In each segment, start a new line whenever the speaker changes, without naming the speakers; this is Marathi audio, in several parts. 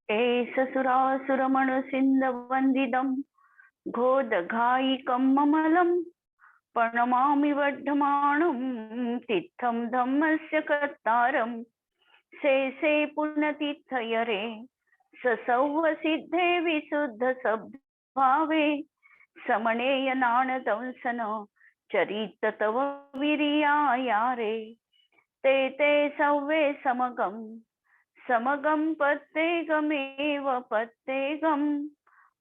एषसुरासुरमणुसिन्धवन्दितं घोदघायिकं ममलं प्रणमामि वर्धमानं तीर्थं धम्मस्य कर्तारं शेषे पुण्यतीर्थयरे ससौवसिद्धे विशुद्धसद्भावे समनेय नाणदंसन चरित तव वीर्यायारे ते ते सव्वे समगम समगम पत्तेगमेव पत्तेगम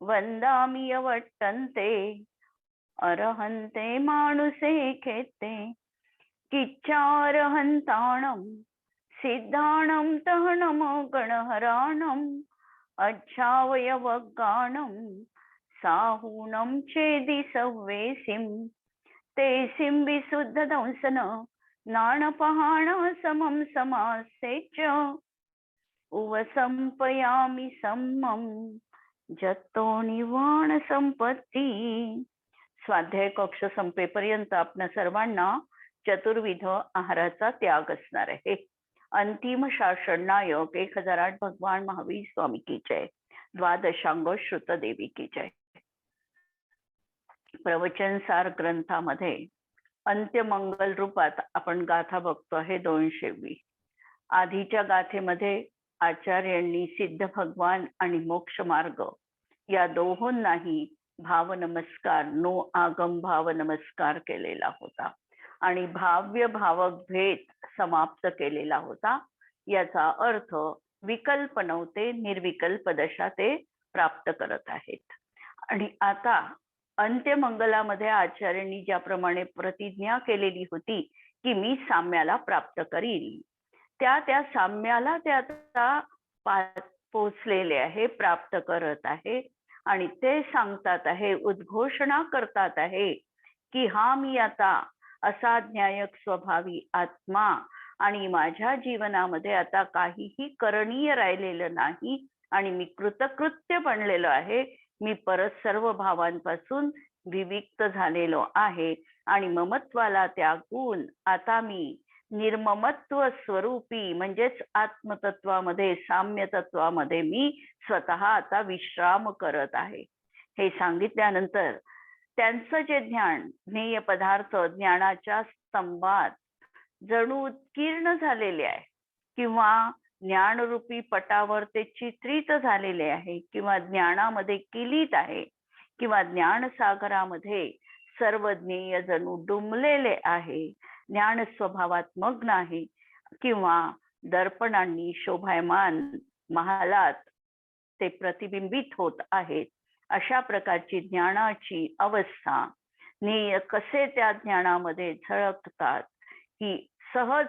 वंदामि यवट्टन्ते अरहन्ते मानुषे खेते किच्चारहन्ताणं सिद्धाणं तहनमो गणहराणं अच्छावयवगाणं साहूनं चेदि सव्वेसिं ते सिं विशुद्धदंसन नाणपहाण समं समासेच उवसंपयामि सम्मं जत्तो निवाण संपत्ती। स्वाध्याय कक्ष संपेपर्यंत आपल्या सर्वांना चतुर्विध आहाराचा त्याग असणार आहे। अंतिम शासन नायक 1008 भगवान महावीर स्वामी की जय। द्वादशांग श्रुत देवी की जय। प्रवचन सार ग्रंथामध्ये अंत्यमंगल रूपात आपण गाथा बघतो आहे 220। आधीच्या गाथेमध्ये आचार्यांनी सिद्ध भगवान आणि मोक्ष मार्ग या दोहोंनाही भाव नमस्कार नो आगम भाव नमस्कार केलेला होता आणि भाव्य भावक भेद समाप्त केलेला होता। याचा अर्थ विकल्प नव्हते, निर्विकल्प दशा ते प्राप्त करत आहेत। आणि आता अंत्यमंगलामध्ये आचार्यांनी ज्याप्रमाणे प्रतिज्ञा केलेली होती की मी साम्याला प्राप्त करील, त्या साम्याला ते आता पोचलेले आहे, प्राप्त करत आहे। आणि ते सांगतात आहे, उद्घोषणा करतात आहे की हा मी आता असा न्यायक स्वभावी आत्मा आणि माझ्या जीवनामध्ये आता काहीही करणीय राहिलेलं नाही आणि मी कृतकृत्य बनलेलो आहे। मी परत सर्व भावांपासून विविक्त झालेलो आहे आणि ममत्वाला त्यागून आता मी निर्ममत्व स्वरूपी म्हणजेच आत्मतत्वामध्ये साम्य तत्वामध्ये मी स्वतः आता विश्राम करत आहे। हे सांगितल्यानंतर त्यांचं जे ज्ञान ज्ञेय पदार्थ ज्ञानाच्या स्तंभात जणू उत्कीर्ण झालेले आहे किंवा ज्ञानरूपी पटावर ते चित्रित झालेले आहे किंवा ज्ञानामध्ये किलीत आहे किंवा ज्ञानसागरामध्ये सर्व ज्ञेय जणू डुंबलेले आहे, ज्ञान स्वभावात मग्न आहे किंवा दर्पणांनी शोभायमान महालात ते प्रतिबिंबित होत आहेत। अशा प्रकारची ज्ञानाची अवस्था, ज्ञेय कसे त्या ज्ञानामध्ये झळकतात ही सहज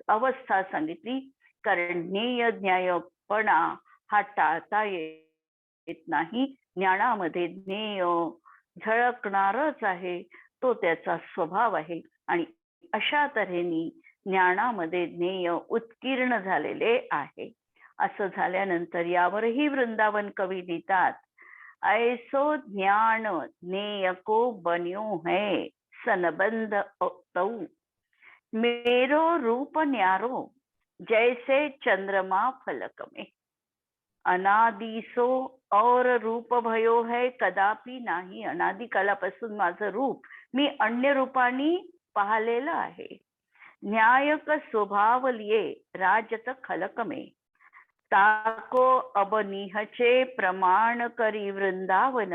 अवस्था सांगितली। कारण ज्ञेय ज्ञायपणा हा टाळता येत नाही, ज्ञानामध्ये ज्ञेय झळकणारच आहे, तो त्याचा स्वभाव आहे। आणि अशा तऱ्हेने ज्ञानामध्ये ज्ञेय उत्कीर्ण झालेले आहे। असं झाल्यानंतर यावरही वृंदावन कवी लिहितात, ऐसो ज्ञान ज्ञेय को बन्यो है सनबंध तऊ मेरो रूप न्यारो जैसे चंद्रमा फलक में अनादिसो और रूप भयो है कदापि नाही। अनादी कालापासून माझं रूप मी अन्य रूपानी पाहिलेलं आहे। न्यायक स्वभाव लिए राजत खलक में ताको अब निहचे प्रमाण करी वृंदावन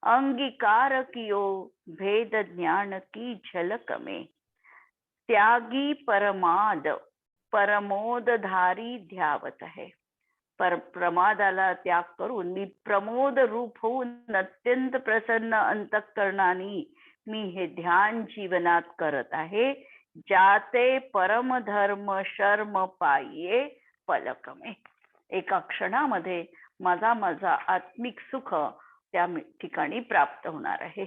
अंगीकार कियो भेद ज्ञान की झलक में त्यागी परमाद परमोदधारी ध्यावत है। प्रमादाला त्याग करून मी प्रमोद रूप होऊन अत्यंत प्रसन्न अंतःकरणाने मी हे ध्यान जीवनात करत आहे। जाते परम धर्म शर्म पाये पलकमे, एका क्षणामध्ये माझा आत्मिक सुख त्या ठिकाणी प्राप्त होणार आहे।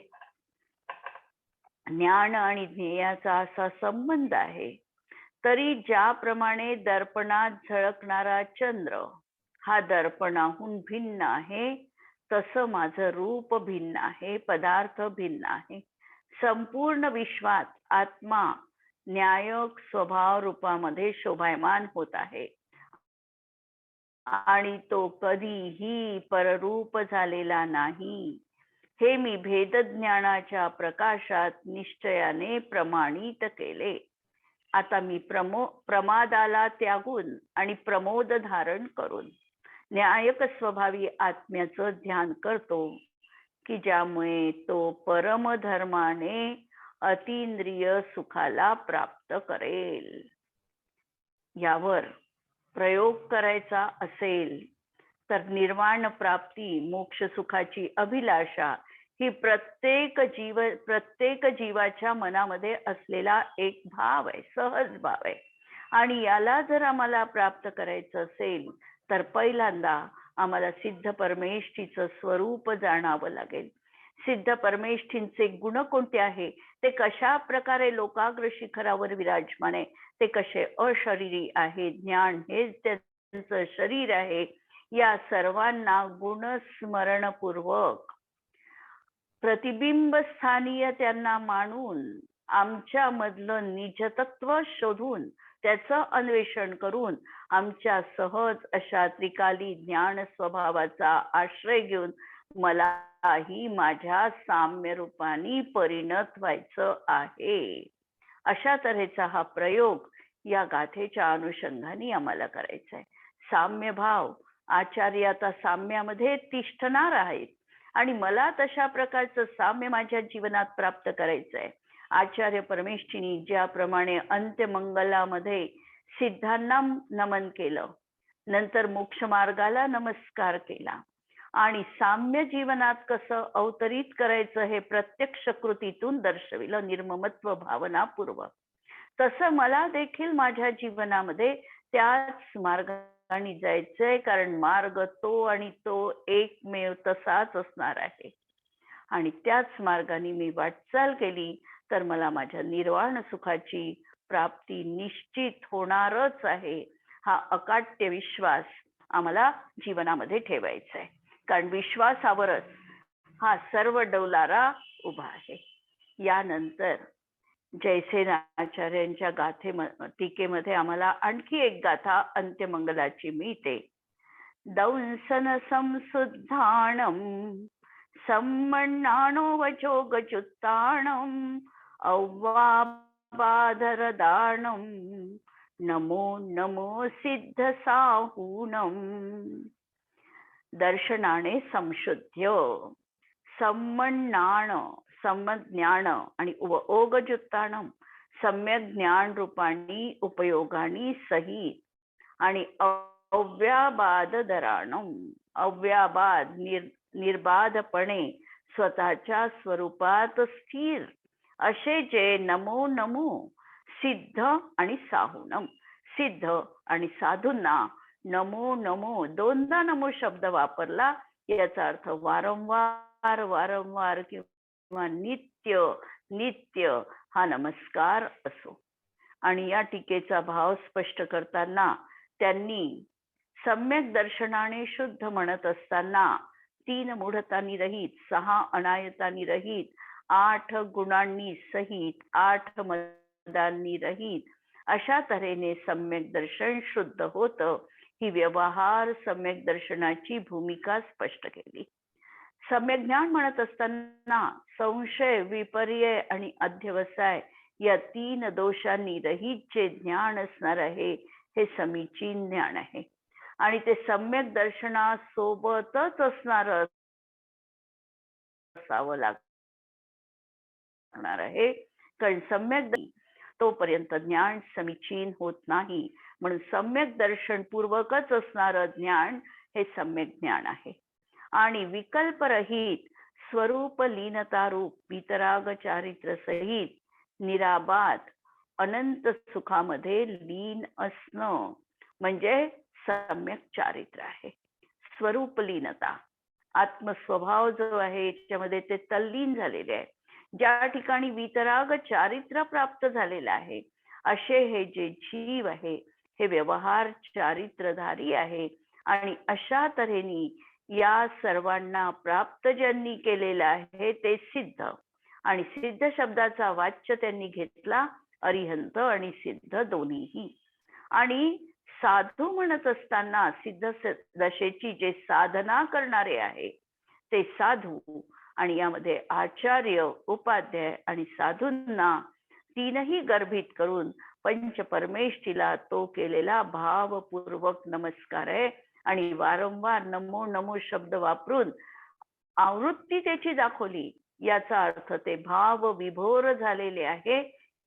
ज्ञान आणि ज्ञेयाचा असा संबंध आहे। तरी ज्याप्रमाणे दर्पणात झळकणारा चंद्र हा दर्पणाहून भिन्न आहे, तसं माझं रूप भिन्न आहे, पदार्थ भिन्न आहे। संपूर्ण विश्वात आत्मा न्यायक स्वभाव रूपामध्ये शोभायमान होत आहे। आणि तो कधीही पररूप झालेला नाही, हे मी भेदज्ञानाच्या प्रकाशात निश्चयाने प्रमाणित केले. आता मी प्रमादाला त्यागून आणि प्रमोद धारण करून न्यायक स्वभावी आत्म्याचं ध्यान करतो, की ज्यामुळे तो परमधर्माने अतींद्रिय सुखाला प्राप्त करेल. यावर प्रयोग करायचा असेल तर निर्वाण प्राप्ती, मोक्ष सुखाची अभिलाषा ही प्रत्येक जीवाच्या मनामध्ये असलेला एक भाव आहे, सहज भाव आहे. आणि याला जर आम्हाला प्राप्त करायचं असेल तर पहिल्यांदा आम्हाला सिद्ध परमेष्ठीचं स्वरूप जाणावं लागेल. सिद्ध परमेष्ठींचे गुण कोणते आहे, ते कशा प्रकारे लोकाग्र शिखरावर विराजमान आहे, ते कसे अशरीरी आहे, ज्ञान हेच त्यांचं शरीर आहे, या सर्वांना गुणस्मरणपूर्वक प्रतिबिंब स्थानीय त्यांना मानून आमच्या मधलं निजतत्व शोधून त्याचं अन्वेषण करून आमच्या सहज अशा त्रिकाली ज्ञान स्वभावाचा आश्रय घेऊन मलाही माझ्या साम्य रूपाने परिणत व्हायचं आहे. अशा तऱ्हेचा हा प्रयोग या गाथेच्या अनुषंगाने आम्हाला करायचा आहे. साम्य भाव, आचार्य आता साम्यामध्ये तिष्ठणार आहेत आणि मला तशा प्रकारचं साम्य माझ्या जीवनात प्राप्त करायचं आहे. आचार्य परमेष्ठींनी ज्याप्रमाणे अंत्यमंगलामध्ये सिद्धांना नमन केलं, नंतर मोक्ष मार्गाला नमस्कार केला आणि साम्य जीवनात कसं अवतरित करायचं हे प्रत्यक्ष कृतीतून दर्शविलं निर्ममत्व भावनापूर्वक, तसं मला देखील माझ्या जीवनामध्ये त्याच मार्गाने जायचंय, कारण मार्ग तो आणि तो एकमेव तसाच असणार आहे. आणि त्याच मार्गाने मी वाटचाल केली तर मला माझ्या निर्वाण सुखाची प्राप्ती निश्चित होणारच आहे. हा अकाट्य विश्वास आम्हाला जीवनामध्ये ठेवायचा आहे, कारण विश्वासावरच हा सर्व डौलारा उभा आहे. यानंतर जयसेन आचार्यांच्या टीकेमध्ये आम्हाला आणखी एक गाथा अंत्यमंगलाची मिळते. दंसन संसुद्धाणम सम्मन्नानो वचोगचुत्ताणम औवाबाधरदाणम नमो नमो सिद्ध साहूणम. दर्शनाने संशुद्ध्य, सम्मन्नाण सम्यज्ञान आणि ओगजुत्ताणम सम्यक ज्ञान रूपाणी उपयोगानी सहित आणि अव्याबाद दराणम अव्याबाद निर्बाधपणे स्वतःच्या स्वरूपात स्थिर असे जे नमो नमो सिद्ध आणि साहूनम. सिद्ध आणि साधूंना नमो नमो, दोनदा नमो शब्द वापरला, याचा अर्थ वारंवार वारंवार किंवा नित्य नित्य हा नमस्कार असो. आणि या टीकेचा भाव स्पष्ट करताना त्यांनी सम्यक दर्शनाने शुद्ध म्हणत असताना 3 मूढतांनी रहित, 6 अनायतांनी रहित, 8 गुणांनी सहित, 8 मदांनी रहित अशा तऱ्हेने सम्यक दर्शन शुद्ध होतं. ही व्यवहार सम्यक दर्शनाची भूमिका स्पष्ट केली. सम्यक ज्ञान म्हणत असताना संशय, विपर्य आणि अध्यवसाय या 3 दोषांनी रहित जे ज्ञान असणार आहे हे समीचीन ज्ञान आहे आणि ते सम्यक दर्शनासोबतच असणार असावं लागणार आहे, कारण सम्यक तोपर्यंत ज्ञान समीचीन होत नाही. म्हणून सम्यक दर्शन पूर्वकच असणारं ज्ञान हे सम्यक ज्ञान आहे. आणि विकल्परहित स्वरूप लीनता रूप वितराग चारित्र सहित निराबाद अनंत सुखामध्ये लीन असणं म्हणजे सम्यक चारित्र आहे. स्वरूप लीनता, आत्मस्वभाव जो आहे त्याच्यामध्ये ते तल्लीन झालेले आहे. ज्या ठिकाणी वितराग चारित्र प्राप्त झालेलं आहे असे हे जे जीव आहे हे व्यवहार चारित्रधारी आहे. आणि अशा तऱ्हेने या सर्वांना प्राप्त ज्यांनी केलेलं आहे ते सिद्ध, आणि सिद्ध शब्दाचा वाच्य त्यांनी घेतला अरिहंत आणि सिद्ध दोन्हीही. आणि साधू म्हणत असताना सिद्ध दशेची जे साधना करणारे आहे ते साधू, आणि यामध्ये आचार्य, उपाध्याय आणि साधूंना तीनही गर्भित करून पंचपरमेष्ठीला तो केलेला भावपूर्वक नमस्कार आहे. आणि वारंवार नमो नमो शब्द वापरून आवृत्ती त्याची दाखवली, याचा अर्थ ते भाव विभोर झालेले आहे,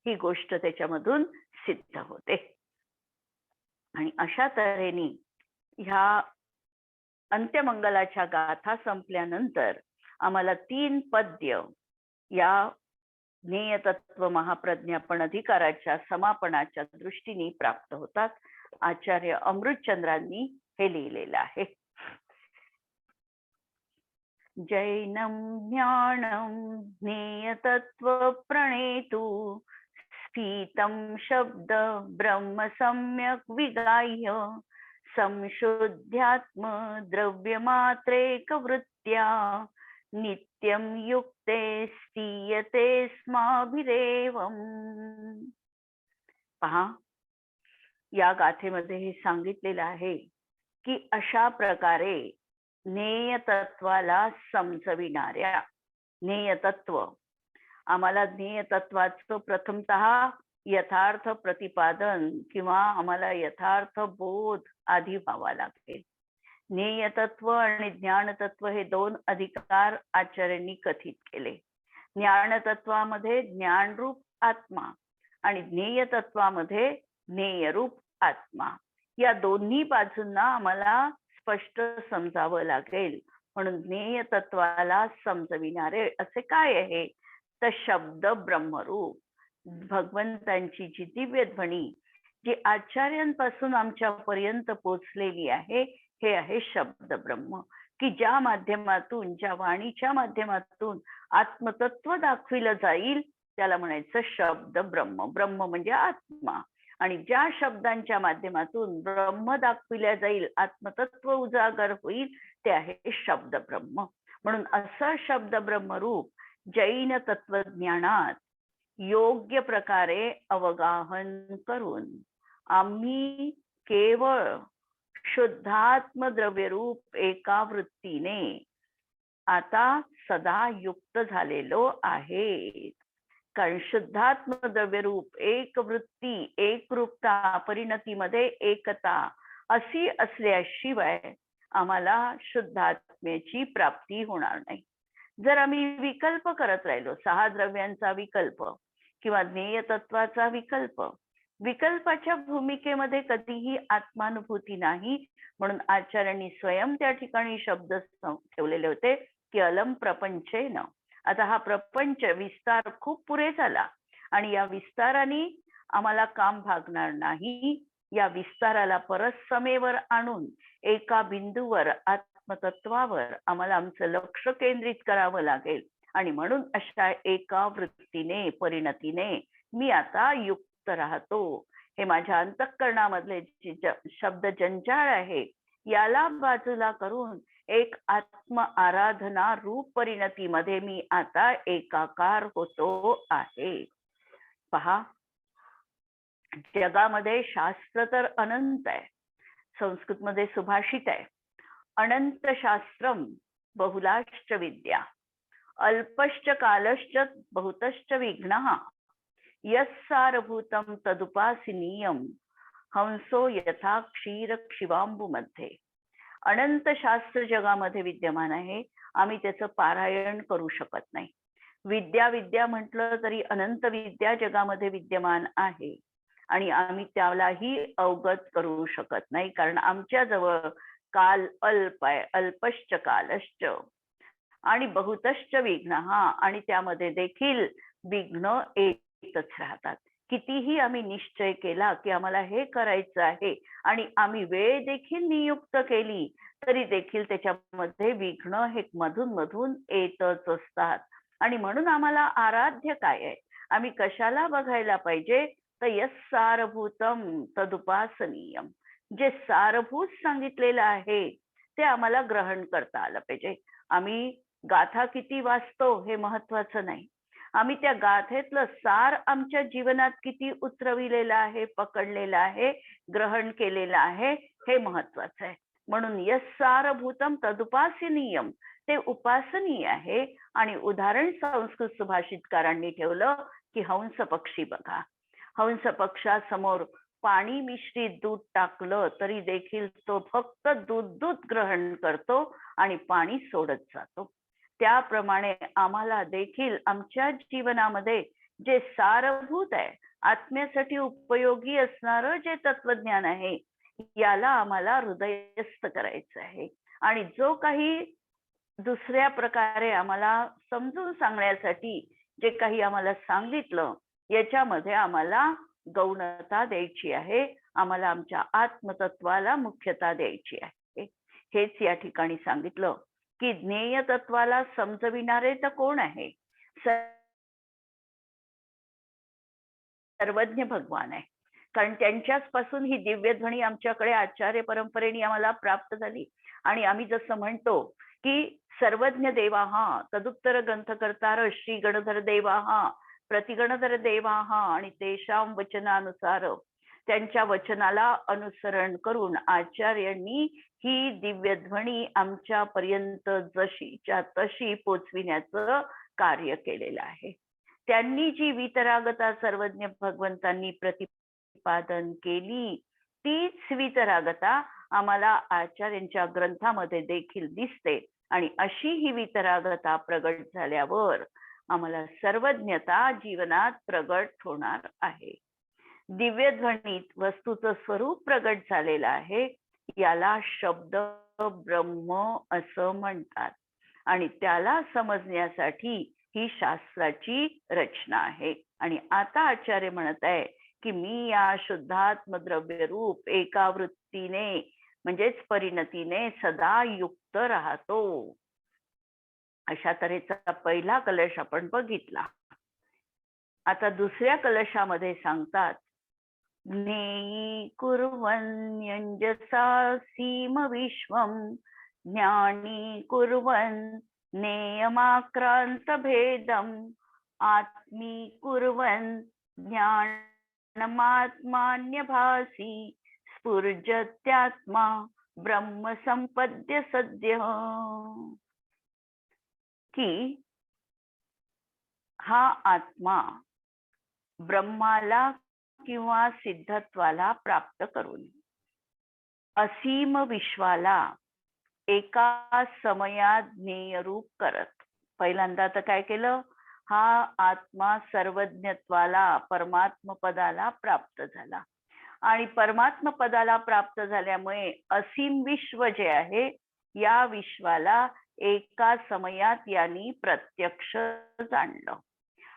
ही गोष्ट त्याच्यामधून सिद्ध होते. आणि अशा तऱ्हेने ह्या अंत्यमंगलाच्या गाथा संपल्यानंतर आम्हाला 3 पद्य या ज्ञेयतत्व महाप्रज्ञापन अधिकाराच्या समापनाच्या दृष्टीने प्राप्त होतात. आचार्य अमृतचंद्रांनी हे लिहिलेलं आहे. जैनं ज्ञानं ज्ञेयतत्व प्रणेतु स्फीतं शब्द ब्रह्म सम्यक् विगाह्य संशुद्ध्यात्म द्रव्यमात्रेकवृत्त्या नित्यं युक्ते स्तीयते स्माभिरेवम्. पहा, या गाथेमध्ये हे सांगितलेलं आहे की अशा प्रकारे ज्ञेयतत्वाला समजविणाऱ्या, ज्ञेयतत्व, आम्हाला ज्ञेयतत्वाचं प्रथमतः यथार्थ प्रतिपादन किंवा आम्हाला यथार्थ बोध आधी व्हावा लागेल. ज्ञेयतत्व आणि ज्ञानतत्व हे 2 अधिकार आचार्यांनी कथित केले. ज्ञानतत्वामध्ये ज्ञानरूप आत्मा आणि ज्ञेयतत्वामध्ये ज्ञेयरूप आत्मा, या दोन्ही बाजूंना आम्हाला स्पष्ट समजावं लागेल. म्हणून ज्ञेयतत्वाला समजविणारे असे काय आहे, तर शब्द ब्रह्मरूप, भगवंतांची जी दिव्य ध्वनी जी आचार्यांपासून आमच्या पर्यंत पोचलेली आहे, हे आहे शब्द ब्रह्म, की ज्या माध्यमातून, ज्या वाणीच्या माध्यमातून आत्मतत्व दाखविलं जाईल त्याला म्हणायचं शब्द ब्रह्म. ब्रह्म म्हणजे आत्मा. आणि ज्या शब्दांच्या माध्यमातून ब्रह्म दाखविल्या जाईल, आत्मतत्व उजागर होईल, ते आहे शब्द ब्रह्म. म्हणून असं शब्द ब्रह्मरूप जैन तत्वज्ञानात योग्य प्रकारे अवगाहन करून आम्ही केवळ शुद्धात्म द्रव्यरूप एका वृत्तीने आता सदा युक्त झालेलो आहे. कारण शुद्धात्म द्रव्यरूप एक वृत्ती, एकरूपता, परिणतीमध्ये एकता अशी असल्याशिवाय आम्हाला शुद्धात्म्याची प्राप्ती होणार नाही. जर आम्ही विकल्प करत राहिलो, 6 द्रव्यांचा विकल्प किंवा ज्ञेयतत्वाचा विकल्प, विकल्पाच्या भूमिकेमध्ये कधीही आत्मानुभूती नाही. म्हणून आचार्यांनी स्वयं त्या ठिकाणी शब्द ठेवलेले होते की अलम प्रपंचेन. आता हा प्रपंच विस्तार खूप पुरे झाला आणि या विस्ताराने आम्हाला काम भागणार नाही. या विस्ताराला परत समेवर आणून एका बिंदूवर, आत्मतत्वावर आम्हाला आमचं लक्ष केंद्रित करावं लागेल. आणि म्हणून अशा एका वृत्तीने, परिणतीने मी आता युक्त राहतो. हे माझ्या अंतःकरणामधले जे शब्द जंजाळ आहे याला बाजूला करून एक आत्म आराधना रूप परिणतीमध्ये मी आता एकाकार होतो आहे. पहा, जगामध्ये शास्त्र तर अनंत आहे. संस्कृत मध्ये सुभाषित आहे, अनंत शास्त्रम बहुलाश्च विद्या, अल्पश्च कालश्च बहुतश्च विघ्नः, यस्सारभूतं तदुपासनीयं हंसो यथा क्षीर क्षिवांबू मध्ये. अनंत शास्त्र जगामध्ये विद्यमान आहे, आम्ही त्याचं पारायण करू शकत नाही. विद्या विद्या म्हटलं तरी अनंत विद्या जगामध्ये विद्यमान आहे आणि आम्ही त्यालाही अवगत करू शकत नाही, कारण आमच्या जवळ काल अल्प आहे, अल्पश्च कालश्च आणि बहुतश्च विघ्न, आणि त्यामध्ये देखील विघ्न येतच राहतात. कितीही आम्ही निश्चय केला की आम्हाला हे करायचं आहे आणि आम्ही वेळ देखील नियुक्त केली तरी देखील त्याच्यामध्ये विघ्न हे मधून मधून येतच असतात. आणि म्हणून आम्हाला आराध्य काय आहे, आम्ही कशाला बघायला पाहिजे, तर यस्सारभूतम तदुपासनीयम. जे सारभूत सांगितलेलं आहे ते आम्हाला ग्रहण करता आलं पाहिजे. आम्ही गाथा किती वाचतो हे महत्वाचं नाही, आम्ही त्या गाथेतलं सार आमच्या जीवनात किती उतरविलेलं आहे, पकडलेलं आहे, ग्रहण केलेलं आहे, हे महत्वाचं आहे. म्हणून यस्सारभूतम तदुपासनीयम, ते उपासनीय आहे. आणि उदाहरण संस्कृत सुभाषितकारांनी ठेवलं की हंस पक्षी बघा. हंस पक्षासमोर पाणी मिश्रित दूध टाकलं तरी देखील तो फक्त दूध ग्रहण करतो आणि पाणी सोडत जातो. त्याप्रमाणे आम्हाला देखील आमच्या जीवनामध्ये जे सारभूत आहे, आत्म्यासाठी उपयोगी असणारं जे तत्वज्ञान आहे, याला आम्हाला हृदयस्थ करायचं आहे. आणि जो काही दुसऱ्या प्रकारे आम्हाला समजून सांगण्यासाठी जे काही आम्हाला सांगितलं, याच्यामध्ये आम्हाला गौणता द्यायची आहे. आम्हाला आमच्या आत्मतत्वाला मुख्यता द्यायची आहे. हेच या ठिकाणी सांगितलं की ज्ञेय तत्वाला समजविणारे तर कोण आहे? सर्वज्ञ भगवान आहे. कारण त्यांच्याच पासून ही दिव्यध्वनी आमच्याकडे आचार्य परंपरेने आम्हाला प्राप्त झाली. आणि आम्ही जसं म्हणतो की सर्वज्ञ देवा हा, तदुत्तर ग्रंथकर्तार श्री गणधर देवा हा, प्रतिगणधर देवा हा, आणि तेषां वचनानुसार, त्यांच्या वचनाला अनुसरण करून आचार्यांनी ही दिव्यध्वनी आमच्यापर्यंत जशीच्या तशी पोचविण्याचं कार्य केलेलं आहे. त्यांनी जी वितरागता सर्वज्ञ भगवंतांनी प्रतिपादन केली, तीच वितरागता आम्हाला आचार्यांच्या ग्रंथामध्ये देखील दिसते. आणि अशी ही वितरागता प्रगट झाल्यावर आम्हाला सर्वज्ञता जीवनात प्रगट होणार आहे. दिव्यध्वनीत वस्तूचं स्वरूप प्रगट झालेलं आहे. याला शब्द ब्रह्म असं म्हणतात. आणि त्याला समजण्यासाठी ही शास्त्राची रचना आहे. आणि आता आचार्य म्हणत आहे की मी या शुद्धात्म द्रव्य रूप एका वृत्तीने म्हणजेच परिणतीने सदा युक्त राहतो. अशा तऱ्हेचा पहिला कलश आपण बघितला. आता दुसऱ्या कलशामध्ये सांगतात, ज्ञेयी कुर्वन्यंजसा सीम विश्वम, ज्ञानी कुर्वन् नेयमाक्रांत भेदम, आत्मी कुर्वन् ज्ञानमात्मान्य भासी, स्फुर्जत्यात्मा ब्रह्म संपद्य सद्य. की हा आत्मा ब्रह्माला किंवा सिद्धत्वाला प्राप्त करून असीम विश्वाला एका समयात ज्ञेय रूप करत. पहिल्यांदा तर काय केलं, हा आत्मा सर्वज्ञत्वाला परमात्म पदाला प्राप्त झाला. आणि परमात्म पदाला प्राप्त झाल्यामुळे असीम विश्व जे आहे, या विश्वाला एका समयात यांनी प्रत्यक्ष जाणलं.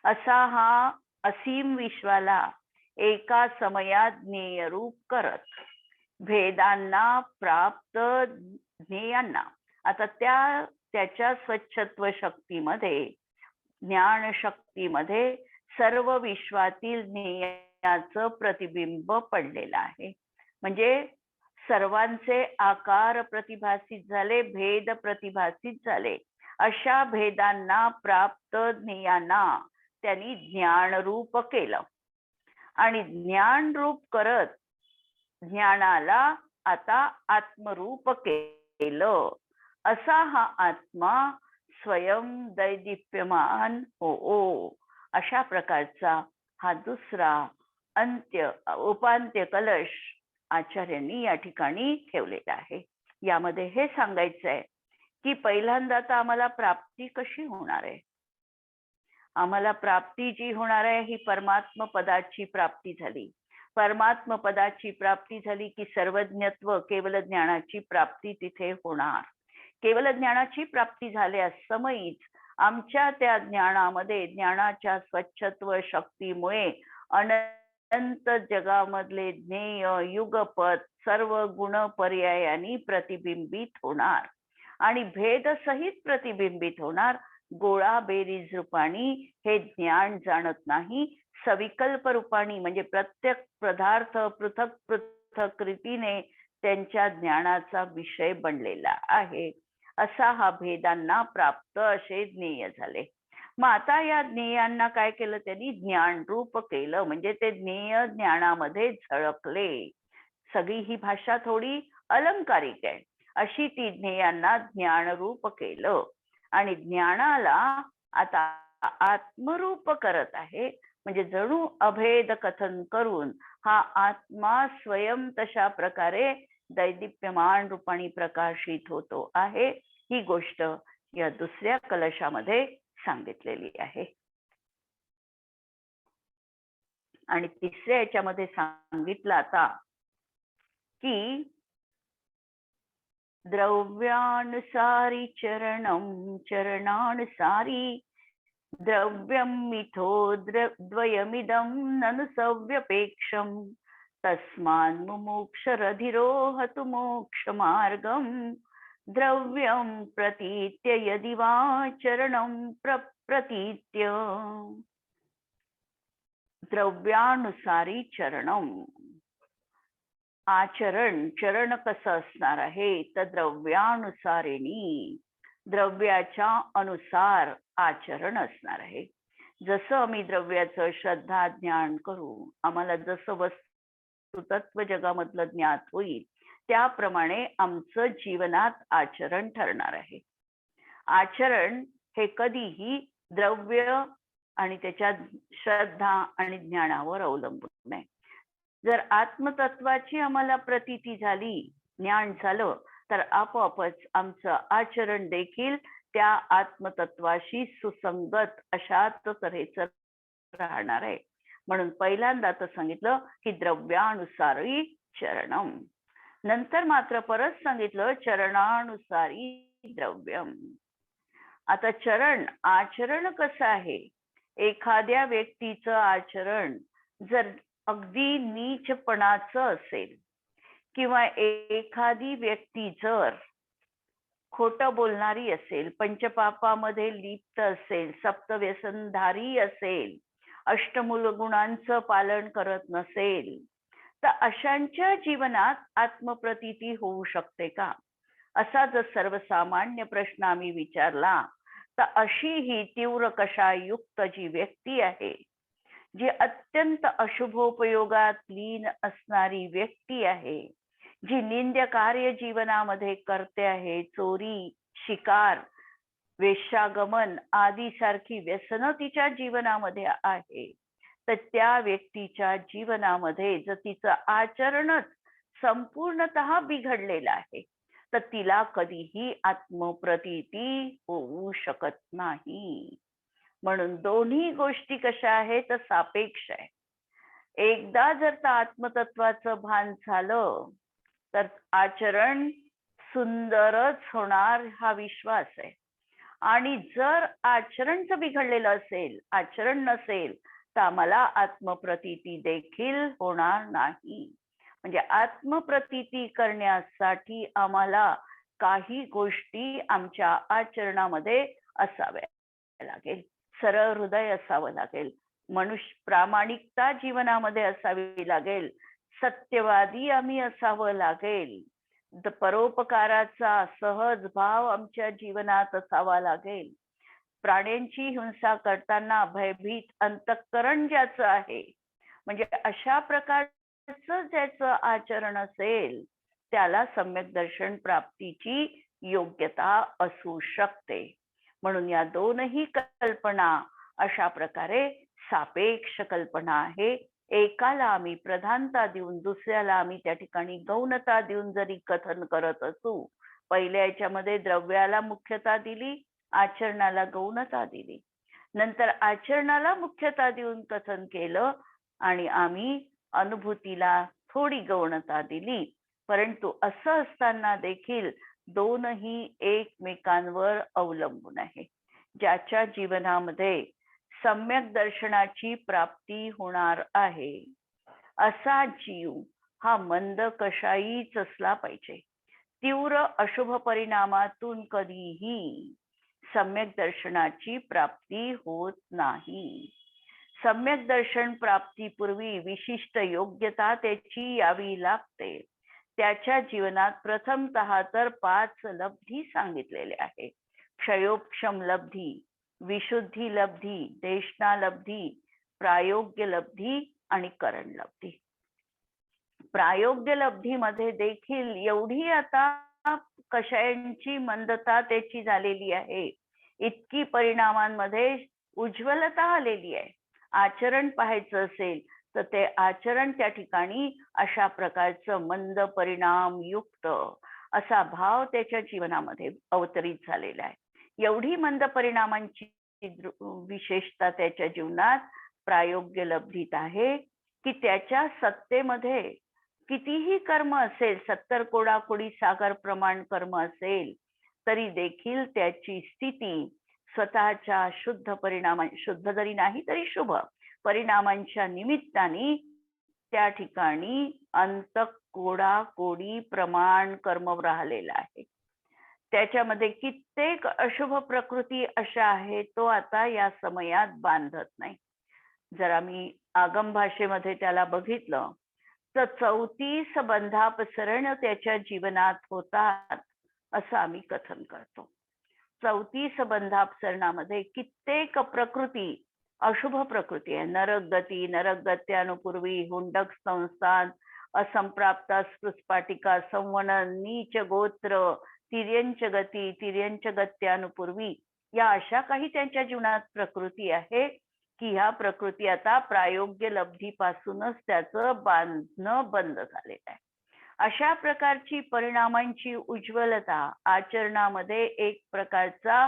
असा हा असीम विश्वाला एका समयात ज्ञेय रूप करत भेदांना प्राप्त ज्ञेयांना. आता त्याच्या स्वच्छत्व शक्तीमध्ये, ज्ञान शक्तीमध्ये सर्व विश्वातील ज्ञेयाचं प्रतिबिंब पडलेलं आहे. म्हणजे सर्वांचे आकार प्रतिभासित झाले, भेद प्रतिभासित झाले. अशा भेदांना प्राप्त ज्ञेयांना त्यांनी ज्ञानरूप केलं. आणि ज्ञान रूप करत ज्ञानाला आता आत्मरूप केलं. असा हा आत्मा स्वयं दैदिप्यमान हो. अशा प्रकारचा हा दुसरा उपांत्य कलश आचार्यांनी या ठिकाणी ठेवलेला आहे. यामध्ये हे सांगायचं आहे की पहिल्यांदा तर आम्हाला प्राप्ती कशी होणार आहे. आम्हाला प्राप्ती जी होणार आहे ही परमात्म पदाची प्राप्ती झाली. परमात्म पदाची प्राप्ती झाली की सर्वज्ञत्व केवल ज्ञानाची प्राप्ती तिथे होणार. केवल ज्ञानाची प्राप्ती झाल्यास समयीच आमच्या त्या ज्ञानामध्ये, ज्ञानाच्या स्वच्छत्व शक्तीमुळे अनंत जगामधले ज्ञेय युगपत सर्व गुण पर्यायांनी प्रतिबिंबित होणार आणि भेदसहित प्रतिबिंबित होणार. गोळा बेरीज रूपाने हे ज्ञान जाणत नाही, सविकल्प रूपाने म्हणजे प्रत्येक पदार्थ पृथक पृथक रीतीने त्यांच्या ज्ञानाचा विषय बनलेला आहे. असा हा भेदांना प्राप्त असे ज्ञेय झाले. मग आता या ज्ञेयांना काय केलं त्यांनी, ज्ञानरूप केलं. म्हणजे ते ज्ञेय ज्ञानामध्ये झळकले. सगळी ही भाषा थोडी अलंकारिक आहे. अशी ती ज्ञेयांना ज्ञानरूप केलं आणि ज्ञानाला आता आत्मरूप करत आहे. म्हणजे जणू अभेद कथन करून हा आत्मा स्वयं तशा प्रकारे दैदिप्यमान रूपाने प्रकाशित होतो आहे. ही गोष्ट या दुसऱ्या कलशामध्ये सांगितलेली आहे. आणि तिसऱ्या याच्यामध्ये सांगितलं आता की द्रव्यानुसारी चरणं चरणानुसारी द्रव्यं मिथो द्वयमिदं ननु सव्यपेक्षं तस्मान् मुमुक्षरधिरोहतु मोक्षमार्गं द्रव्यं प्रतीत्य यदि वा चरणं प्रतीत्य. द्रव्यानुसारी चरणं, आचरण, चरण कसं असणार आहे तर द्रव्यानुसारिणी, द्रव्याच्या अनुसार आचरण असणार आहे. जसं आम्ही द्रव्याचं श्रद्धा ज्ञान करू, आम्हाला जसं वस्तुतत्व जगामधलं ज्ञात होईल त्याप्रमाणे आमचं जीवनात आचरण ठरणार आहे. आचरण हे कधीही द्रव्य आणि त्याच्या श्रद्धा आणि ज्ञानावर अवलंबून आहे. जर आत्मतत्वाची आम्हाला प्रतीती झाली, ज्ञान झालं, तर आपोआपच आमचं आचरण देखील त्या आत्मतत्वाशी सुसंगत अशाच तऱ्हेचं राहणार आहे. म्हणून पहिल्यांदा तर सांगितलं की द्रव्यानुसारी चरणम, नंतर मात्र परत सांगितलं चरणानुसारी द्रव्यम. आता चरण, आचरण कसं आहे, एखाद्या व्यक्तीचं आचरण जर अगदी नीचपणाचं असेल किंवा एखादी व्यक्ती जर खोटं बोलणारी असेल, पंचपापामध्ये लिप्त असेल, सप्तव्यसनधारी असेल, अष्टमूल गुणांचं पालन करत नसेल, तर अशांच्या जीवनात आत्मप्रतीती होऊ शकते का, असा जर सर्वसामान्य प्रश्न आम्ही विचारला तर अशी ही तीव्र कषायुक्त जी व्यक्ती आहे, जी अत्यंत अशुभोपयोगात लीन असणारी व्यक्ती आहे, जी निंद्य कार्य जीवनामध्ये करते आहे, चोरी, शिकार, वेश्यागमन आदी सारखी व्यसनं तिच्या जीवनामध्ये आहे, तर त्या व्यक्तीच्या जीवनामध्ये जर तिचं आचरणच संपूर्णतः बिघडलेलं आहे तर तिला कधीही आत्मप्रतीती होऊ शकत नाही. म्हणून दोन्ही गोष्टी कशा आहेत तर सापेक्ष आहे. एकदा जर त्या आत्मतत्वाचं भान झालं तर आचरण सुंदरच होणार हा विश्वास आहे. आणि जर आचरणच बिघडलेलं असेल, आचरण नसेल, तर आम्हाला आत्मप्रतीती देखील होणार नाही. म्हणजे आत्मप्रतीती करण्यासाठी आम्हाला काही गोष्टी आमच्या आचरणामध्ये असाव्या लागेल. सरळ हृदय असावं लागेल, मनुष्य प्रामाणिकता जीवनामध्ये असावी लागेल, सत्यवादी आम्ही असावं लागेल, परोपकाराचा सहज भाव आमच्या जीवनात असावा लागेल, प्राण्यांची हिंसा करताना भयभीत अंतःकरण ज्याचं आहे, म्हणजे अशा प्रकारचं ज्याचं आचरण असेल त्याला सम्यक दर्शन प्राप्तीची योग्यता असू शकते. म्हणून या दोनही कल्पना अशा प्रकारे सापेक्ष कल्पना आहे. एकाला आम्ही प्रधानता देऊन दुसऱ्याला आम्ही त्या ठिकाणी गौणता देऊन जरी कथन करत असू, पहिल्या याच्यामध्ये द्रव्याला मुख्यता दिली, आचरणाला गौणता दिली, नंतर आचरणाला मुख्यता देऊन कथन केलं आणि आम्ही अनुभूतीला थोडी गौणता दिली. परंतु असं असताना देखील दोनही एकमेकांवर अवलंबून आहे. ज्याच्या जीवनामध्ये सम्यक दर्शनाची प्राप्ती होणार आहे असा जीव हा मंद कषायीच असला पाहिजे. तीव्र अशुभ परिणामातून कधीही सम्यक दर्शनाची प्राप्ती होत नाही. सम्यक दर्शन प्राप्तीपूर्वी विशिष्ट योग्यता त्याची यावी लागते. त्याच्या जीवनात प्रथमतः तर 5 लब्धी सांगितलेले आहे. क्षयोपक्षम लब्धी विशुद्धी लब्धी, देशना लब्धी, प्रायोग्य लब्धी आणि करण लब्धी. प्रायोग्य लब्धीमध्ये देखील एवढी आता कषायांची मंदता त्याची झालेली आहे, इतकी परिणामांमध्ये उज्ज्वलता आलेली आहे. आचरण पाहायचं असेल तर ते आचरण त्या ठिकाणी अशा प्रकारचं मंद परिणाम युक्त असा भाव त्याच्या जीवनामध्ये अवतरित झालेला आहे. एवढी मंद परिणामांची विशेषता त्याच्या जीवनात प्रायोग्य लब्धीत आहे की त्याच्या सत्तेमध्ये कितीही कर्म असेल, 70 कोडाकोडी सागर प्रमाण कर्म असेल तरी देखील त्याची स्थिती स्वतःच्या शुद्ध परिणामा, शुद्ध जरी नाही तरी शुभ परिणामांच्या निमित्ताने त्या ठिकाणी कोडी प्रमाण कर्म राहिलेला आहे. त्याच्यामध्ये कित्येक अशुभ प्रकृती अशा आहेत तो आता या समयात बांधत नाही. जर आम्ही आगम भाषेमध्ये त्याला बघितलं तर 34 बंधापसरण त्याच्या जीवनात होतात असं आम्ही कथन करतो. 34 बंधापसरणामध्ये कित्येक प्रकृती अशुभ प्रकृती आहे. नरक गती, नरक गत्यानुपूर्वी, हुंडक संस्थान, असंप्राप्त स्पृस्पाटिका, संवनन, नीच गोत्र, तिर्यंच गती, तिर्यंच गत्यानुपूर्वी, या अशा काही त्यांच्या जीवनात प्रकृती आहे की ह्या प्रकृती आता प्रायोग्य लब्धीपासूनच त्याचं बांधणं बंद झालेलं आहे. अशा प्रकारची परिणामांची उज्ज्वलता आचरणामध्ये एक प्रकारचा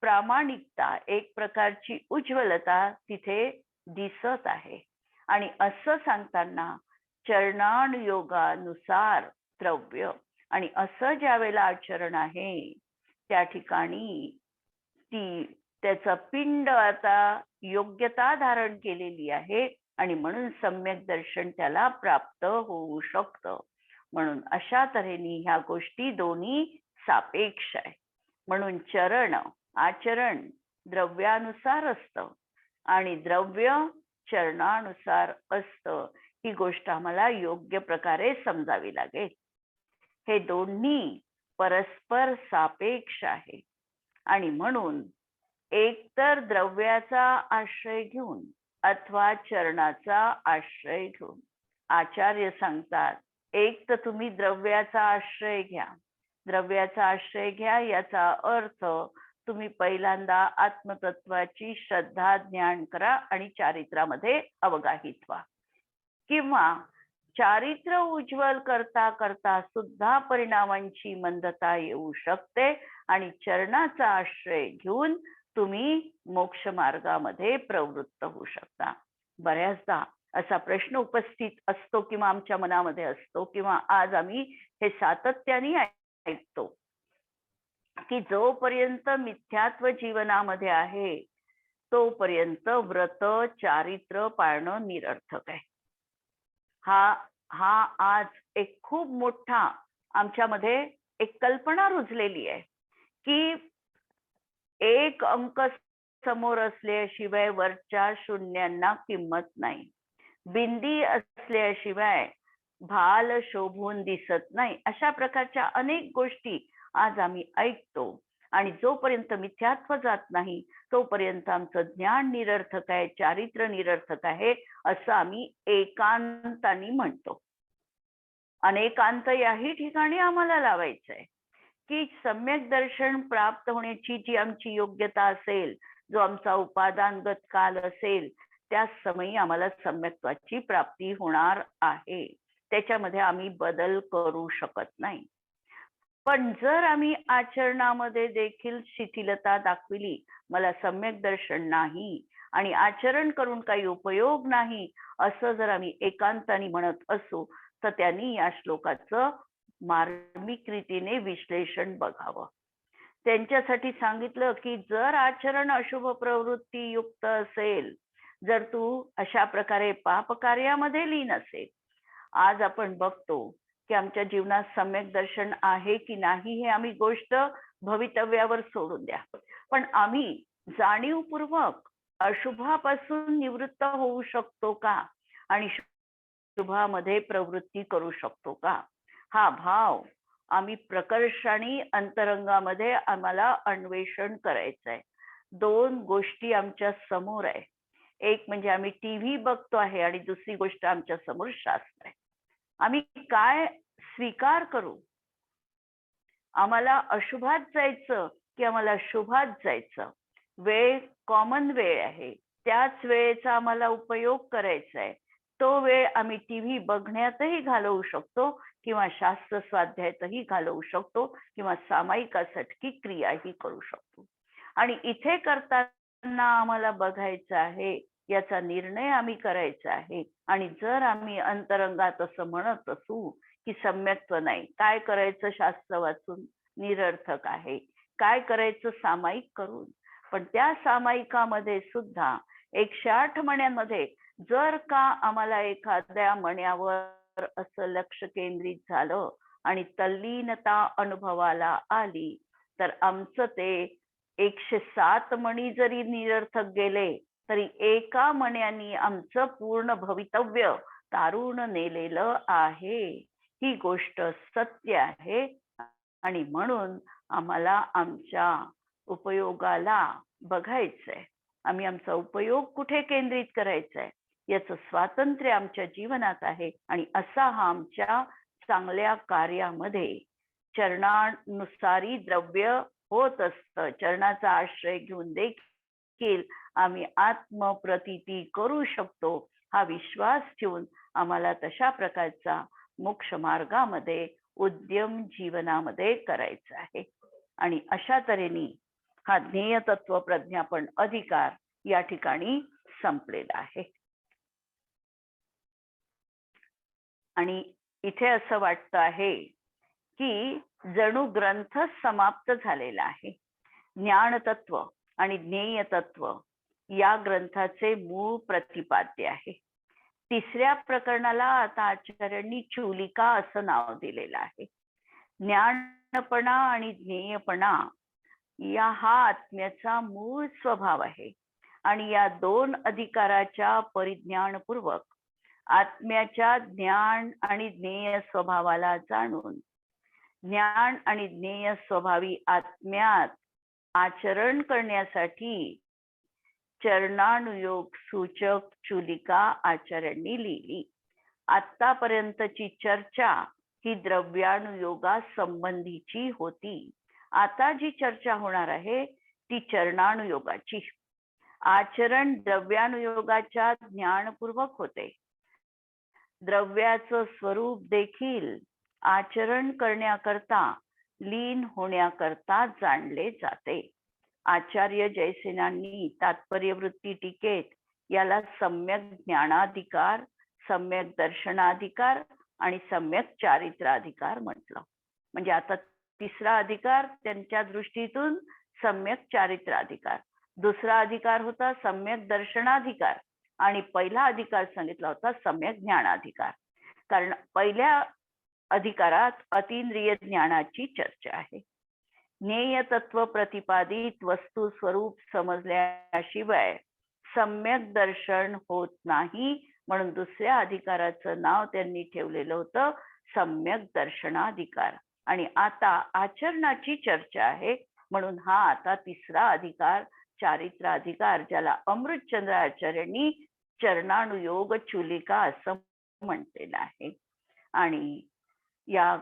प्रामाणिकता, एक प्रकारची उज्ज्वलता तिथे दिसत आहे. आणि असं सांगताना चरणानुयोगानुसार द्रव्य, आणि असं ज्या वेळेला आचरण आहे त्या ठिकाणी त्याचं पिंड आता योग्यता धारण केलेली आहे आणि म्हणून सम्यक दर्शन त्याला प्राप्त होऊ शकतं. म्हणून अशा तऱ्हेने ह्या गोष्टी दोन्ही सापेक्ष आहे. म्हणून आचरण द्रव्यानुसार असतं आणि द्रव्य चरणानुसार असतं. ही गोष्ट आम्हाला योग्य प्रकारे समजावी लागेल. हे दोन्ही परस्पर सापेक्ष आहे आणि म्हणून एकतर द्रव्याचा आश्रय घेऊन अथवा चरणाचा आश्रय घेऊन आचार्य सांगतात, एक तर तुम्ही द्रव्याचा आश्रय घ्या. द्रव्याचा आश्रय घ्या याचा अर्थ तुम्ही पहिल्यांदा आत्मतत्वाची श्रद्धा ज्ञान करा आणि चारित्र्यामध्ये अवगाहित व्हा. किंवा चारित्र्य उज्ज्वल करता करता सुद्धा परिणामांची मंदता येऊ शकते आणि चरणाचा आश्रय घेऊन तुम्ही मोक्ष मार्गामध्ये प्रवृत्त होऊ शकता. बऱ्याचदा असा प्रश्न उपस्थित असतो किंवा आमच्या मनामध्ये असतो किंवा आज आम्ही हे सातत्याने ऐकतो की जोपर्यंत मिथ्यात्व जीवनामध्ये आहे तोपर्यंत व्रत चारित्र्य पाळणं निरर्थक आहे. हा आज एक खूप मोठा आमच्यामध्ये एक कल्पना रुजलेली आहे की एक अंक समोर असल्याशिवाय वरच्या शून्यांना किंमत नाही. बिंदी असल्याशिवाय भाल शोभून दिसत नाही. अशा प्रकारच्या अनेक गोष्टी आज आम्ही ऐकतो आणि जोपर्यंत मिथ्यात्व जात नाही तोपर्यंत आमचं ज्ञान निरर्थक आहे, चारित्र्य निरर्थक आहे असं आम्ही एकांताने म्हणतो. अनेकांत याही ठिकाणी आम्हाला लावायचं आहे की सम्यक दर्शन प्राप्त होण्याची जी आमची योग्यता असेल, जो आमचा उपादानगत काल असेल, त्या समयी आम्हाला सम्यक्त्वाची प्राप्ती होणार आहे. त्याच्यामध्ये आम्ही बदल करू शकत नाही. पण जर आम्ही आचरणामध्ये देखील शिथिलता दाखविली, मला सम्यक दर्शन नाही आणि आचरण करून काही उपयोग नाही असं जर आम्ही एकांताने म्हणत असू तर त्यांनी या श्लोकाचं मार्मिक रीतीने विश्लेषण बघावं. त्यांच्यासाठी सांगितलं की जर आचरण अशुभ प्रवृत्ती युक्त असेल, जर तू अशा प्रकारे पाप कार्यामध्ये लीन असेल, आज आपण बघतो की आमच्या जीवनात सम्यक दर्शन आहे की नाही हे आम्ही गोष्ट भवितव्यावर सोडून द्या, पण आम्ही जाणीवपूर्वक अशुभापासून निवृत्त होऊ शकतो का आणि शुभामध्ये प्रवृत्ती करू शकतो का, हा भाव आम्ही प्रकर्षाने अंतरंगामध्ये आम्हाला अन्वेषण करायचंय. दोन गोष्टी आमच्या समोर आहे. एक म्हणजे आम्ही टीव्ही बघतो आहे आणि दुसरी गोष्ट आमच्या समोर शास्त्र आहे. आम्ही काय स्वीकार करू? आम्हाला अशुभात जायचं की आम्हाला शुभात जायचं? वेळ कॉमन वेळ आहे. त्याच वेळेचा आम्हाला उपयोग करायचा आहे. तो वेळ आम्ही टीव्ही बघण्यातही घालवू शकतो किंवा शास्त्र स्वाध्यायातही घालवू शकतो किंवा सामायिकासाठी क्रियाही करू शकतो. आणि इथे करताना आम्हाला बघायचं आहे, याचा निर्णय आम्ही करायचा आहे. आणि जर आम्ही अंतरंगात असं म्हणत असू की सम्यक्त्व नाही, काय करायचं शास्त्र वाचून? निरर्थक आहे. काय करायचं सामायिक करून? पण त्या सामायिकामध्ये सुद्धा 108 मण्यांमध्ये जर का आम्हाला एखाद्या मण्यावर असं लक्ष केंद्रित झालं आणि तल्लीनता अनुभवाला आली, तर आमचं ते 107 मणी जरी निरर्थक गेले तरी एका मण्यानी आमचं पूर्ण भवितव्य तारून नेलेलं आहे. ही गोष्ट सत्य आहे. आणि म्हणून आम्हाला आमच्या उपयोगाला बघायचंय. आम्ही आमचा उपयोग कुठे केंद्रित करायचा आहे याचं स्वातंत्र्य आमच्या जीवनात आहे. आणि असा हा आमच्या चांगल्या कार्यामध्ये चरणानुसारी द्रव्य होत असतं. चरणाचा आश्रय घेऊन देखील आम्ही आत्मप्रतीती करू शकतो, हा विश्वास ठेवून आम्हाला तशा प्रकारचा मोक्ष मार्गामध्ये उद्यम जीवनामध्ये करायचा आहे. आणि अशा तऱ्हेने हा ज्ञेय तत्व प्रज्ञापन अधिकार या ठिकाणी संपलेला आहे. आणि इथे असं वाटतं आहे की जणू ग्रंथ समाप्त झालेला आहे. ज्ञान तत्व आणि ज्ञेय तत्व या ग्रंथाचे मूळ प्रतिपाद्य आहे. तिसऱ्या प्रकरणाला आता आचार्यांनी चूलिका असं नाव दिलेलं आहे. ज्ञानपणा आणि ज्ञेयपणा या हा आत्म्याचा मूळ स्वभाव आहे. आणि या दोन अधिकाराच्या परिज्ञानपूर्वक आत्म्याच्या ज्ञान आणि ज्ञेय स्वभावाला जाणून ज्ञान आणि ज्ञेय स्वभावी आत्म्यात आचरण करण्यासाठी चरणानुयोग सूचक चूलिका आचार्यांनी लिहिली. आतापर्यंतची चर्चा ही द्रव्यानुयोगा संबंधीची होती. आता जी चर्चा होणार आहे ती चरणानुयोगाची. आचरण द्रव्यानुयोगाच्या ज्ञानपूर्वक होते. द्रव्याचं स्वरूप देखील आचरण करण्याकरता लीन होण्याकरता जाणले जाते. आचार्य जयसेनांनी तात्पर्यवृत्ती टीकेत याला सम्यक ज्ञानाधिकार, सम्यक दर्शनाधिकार आणि सम्यक चारित्राधिकार म्हटलं. म्हणजे आता तिसरा अधिकार त्यांच्या दृष्टीतून सम्यक चारित्राधिकार, दुसरा अधिकार होता सम्यक दर्शनाधिकार आणि पहिला अधिकार सांगितला होता सम्यक ज्ञानाधिकार. कारण पहिल्या अधिकारात अतींद्रिय ज्ञानाची चर्चा आहे. ज्ञेय तत्व प्रतिपादित वस्तू स्वरूप समजल्याशिवाय सम्यक दर्शन होत नाही, म्हणून दुसऱ्या अधिकाराचं नाव त्यांनी ठेवलेलं होतं सम्यक दर्शनाधिकार. आणि आता आचरणाची चर्चा आहे म्हणून हा आता तिसरा अधिकार चारित्राधिकार, ज्याला अमृतचंद्र आचार्यांनी चरणानुयोग चूलिका असं म्हटलेलं आहे. आणि या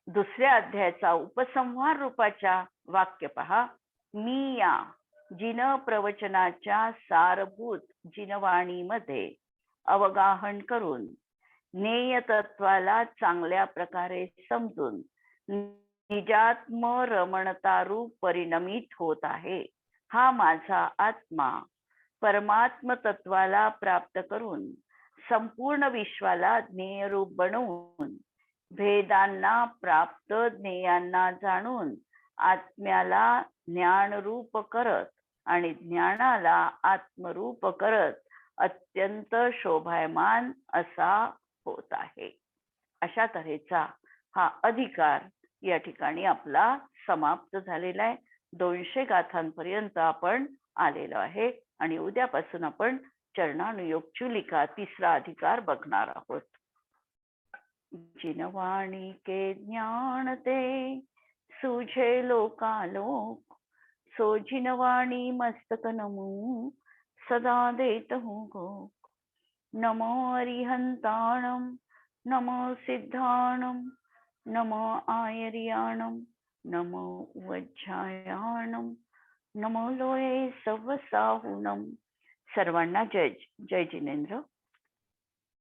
दुसऱ्या अध्यायाचा उपसंहार रूपाच्या वाक्य पहा. मी या जिन प्रवचनाच्या सारभूत जिनवाणीमध्ये अवगाहन करून ज्ञेय तत्वाला चांगल्या प्रकारे समजून निजात्म रमणता रूप परिणमित होत आहे. हा माझा आत्मा परमात्म तत्वाला प्राप्त करून संपूर्ण विश्वाला ज्ञेय रूप बनवून भेदांना प्राप्त ज्ञेयांना जाणून आत्म्याला ज्ञानरूप करत आणि ज्ञानाला आत्मरूप करत अत्यंत शोभायमान असा होत आहे. अशा तऱ्हेचा हा अधिकार या ठिकाणी आपला समाप्त झालेला आहे. 200 गाथांपर्यंत आपण आलेलो आहे आणि उद्यापासून आपण चरणानुयोग चूलिका तिसरा अधिकार बघणार आहोत. जिनवाणी के ज्ञान ते सुझे लोकालोक सोजिनवाणी मस्तक नमो सदा देतहु गो. नमो अरिहंताणं नमो सिद्धाणं नमो आयर्याणं नमो वज्रायाणं नमो लोये सवसाहुणं. सर्वांना जय जय जिनेंद्र.